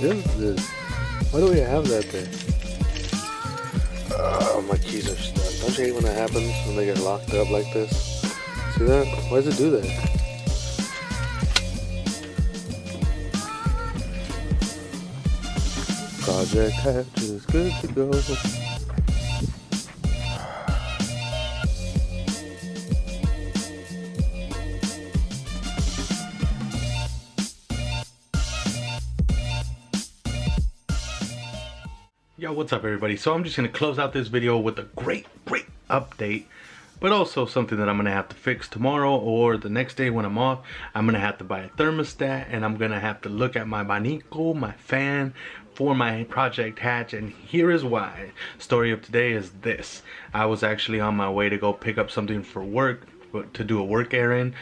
is this? Why do we have that there? My keys are stuck. Don't you hate when that happens, when they get locked up like this? See that? Why does it do that? Project Hatch is good to go. Yo, what's up everybody? So I'm just going to close out this video with a great update, but also something that I'm going to have to fix tomorrow or the next day when I'm off. I'm going to have to buy a thermostat, and I'm going to have to look at my abanico, my fan, for my Project Hatch, and here is why. Story of today is this. I was actually on my way to go pick up something for work, to do a work errand.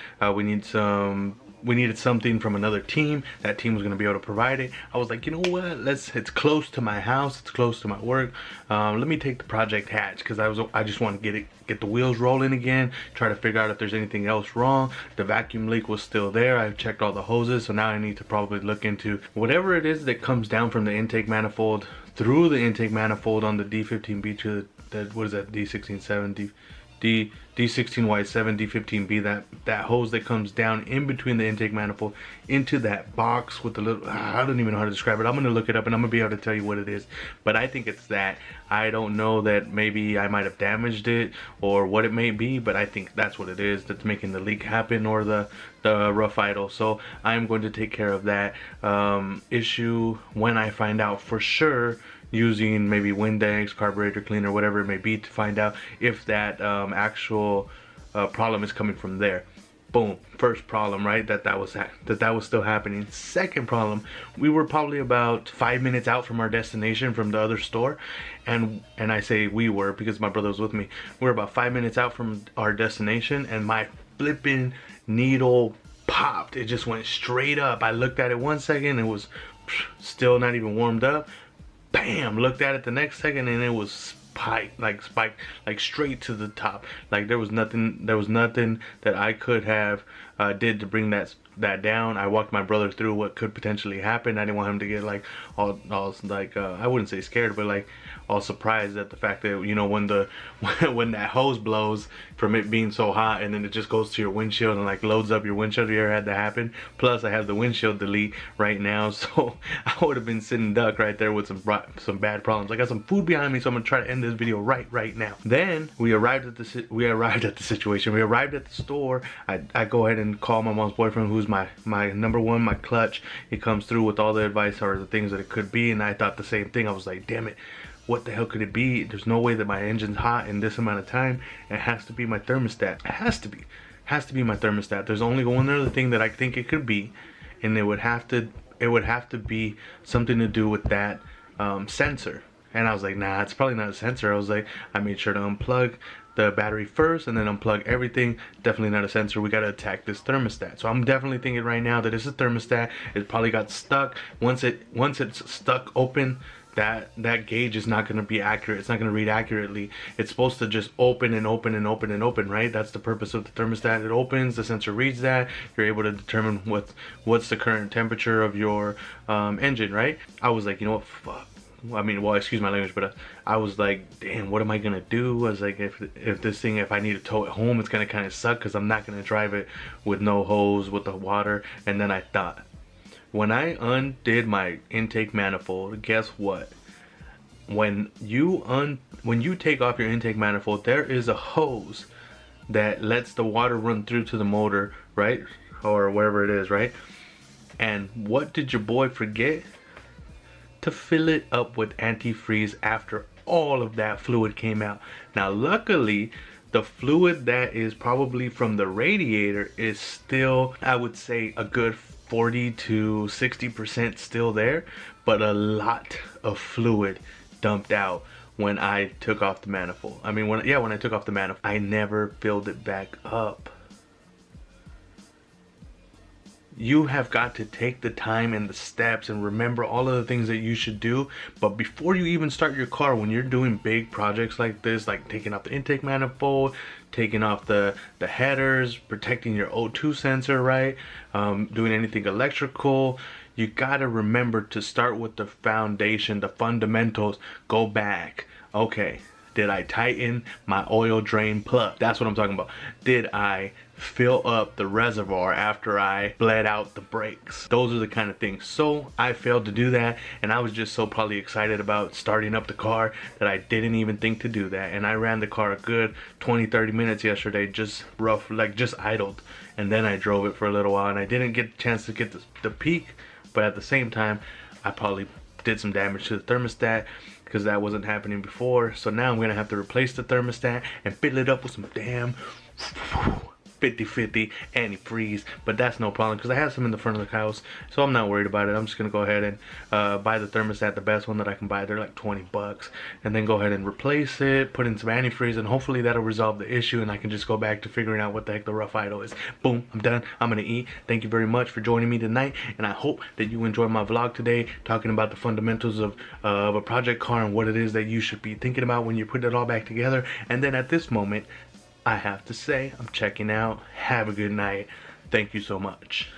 We needed something from another team. That team was going to be able to provide it. I was like, you know what, it's close to my house, it's close to my work, let me take the Project Hatch, because I just want to get the wheels rolling again, try to figure out if there's anything else wrong. The vacuum leak was still there. I checked all the hoses, so now I need to probably look into whatever it is that comes down from the intake manifold through the intake manifold on the D15B to the, what is that, D16-7, D16Y7, D15B, that hose that comes down in between the intake manifold into that box with the little, I don't even know how to describe it. I'm gonna look it up and I'm gonna be able to tell you what it is, but I think it's that. I don't know that maybe I might have damaged it or what it may be, but I think that's what it is that's making the leak happen, or the rough idle. So I'm going to take care of that issue when I find out for sure, using maybe Windex, carburetor cleaner, whatever it may be, to find out if that actual problem is coming from there. Boom, first problem, right? That was still happening. Second problem, we were probably about 5 minutes out from our destination from the other store, and I say we were because my brother was with me. We were about 5 minutes out from our destination, and my flipping needle popped. It just went straight up. I looked at it 1 second, it was still not even warmed up. Bam! Looked at it the next second, and it was spiked like straight to the top. Like there was nothing that I could have did to bring that down. I walked my brother through what could potentially happen. I didn't want him to get like all like I wouldn't say scared, but like all surprised at the fact that, you know, when that hose blows from it being so hot, and then it just goes to your windshield and like loads up your windshield. You ever had that happen? Plus I have the windshield delete right now, so I would have been sitting duck right there with some bad problems. I got some food behind me, so I'm gonna try to end this video right now. Then we arrived at the situation. We arrived at the store. I go ahead and call my mom's boyfriend, who's my number one, my clutch. He comes through with all the advice or the things that it could be, and I thought the same thing. I was like, damn it, what the hell could it be? There's no way that my engine's hot in this amount of time. It has to be my thermostat. It has to be my thermostat. There's only one other thing that I think it could be, and it would have to be something to do with that sensor. And I was like, nah, it's probably not a sensor. I made sure to unplug the battery first and then unplug everything. Definitely not a sensor. We got to attack this thermostat. So I'm definitely thinking right now that it's a thermostat. It probably got stuck. Once it's stuck open, that gauge is not going to be accurate. It's not going to read accurately. It's supposed to just open and open and open and open, right? That's the purpose of the thermostat. It opens, the sensor reads that. You're able to determine what's the current temperature of your engine, right? I was like, you know what, fuck. I mean, well, excuse my language, but I was like, damn, what am I gonna do? I was like, if I need to tow it home, it's gonna kind of suck, because I'm not gonna drive it with no hose, with the water. And then I thought, when I undid my intake manifold, guess what? When you take off your intake manifold, there is a hose that lets the water run through to the motor, right? Or wherever it is, right? And what did your boy forget? To fill it up with antifreeze after all of that fluid came out. Now luckily, the fluid that is probably from the radiator is still, I would say, a good 40 to 60% still there, but a lot of fluid dumped out when I took off the manifold. I mean, when I took off the manifold, I never filled it back up. You have got to take the time and the steps and remember all of the things that you should do. But before you even start your car, when you're doing big projects like this, like taking off the intake manifold, taking off the headers, protecting your O2 sensor, right? Doing anything electrical, you gotta remember to start with the foundation, the fundamentals. Go back. Okay, did I tighten my oil drain plug? That's what I'm talking about. Did I fill up the reservoir after I bled out the brakes? Those are the kind of things. So I failed to do that, and I was just so probably excited about starting up the car that I didn't even think to do that. And I ran the car a good 20-30 minutes yesterday, just rough, like just idled, and then I drove it for a little while, and I didn't get a chance to get the peak, but at the same time I probably did some damage to the thermostat because that wasn't happening before. So now I'm gonna have to replace the thermostat and fill it up with some damn 50/50 antifreeze, but that's no problem because I have some in the front of the house, so I'm not worried about it. I'm just gonna go ahead and buy the thermostat, the best one that I can buy. They're like 20 bucks, and then go ahead and replace it, put in some antifreeze, and hopefully that'll resolve the issue, and I can just go back to figuring out what the heck the rough idle is. Boom, I'm done. I'm gonna eat. Thank you very much for joining me tonight, and I hope that you enjoyed my vlog today, talking about the fundamentals of a project car and what it is that you should be thinking about when you put it all back together. And then at this moment, I have to say, I'm checking out. Have a good night. Thank you so much.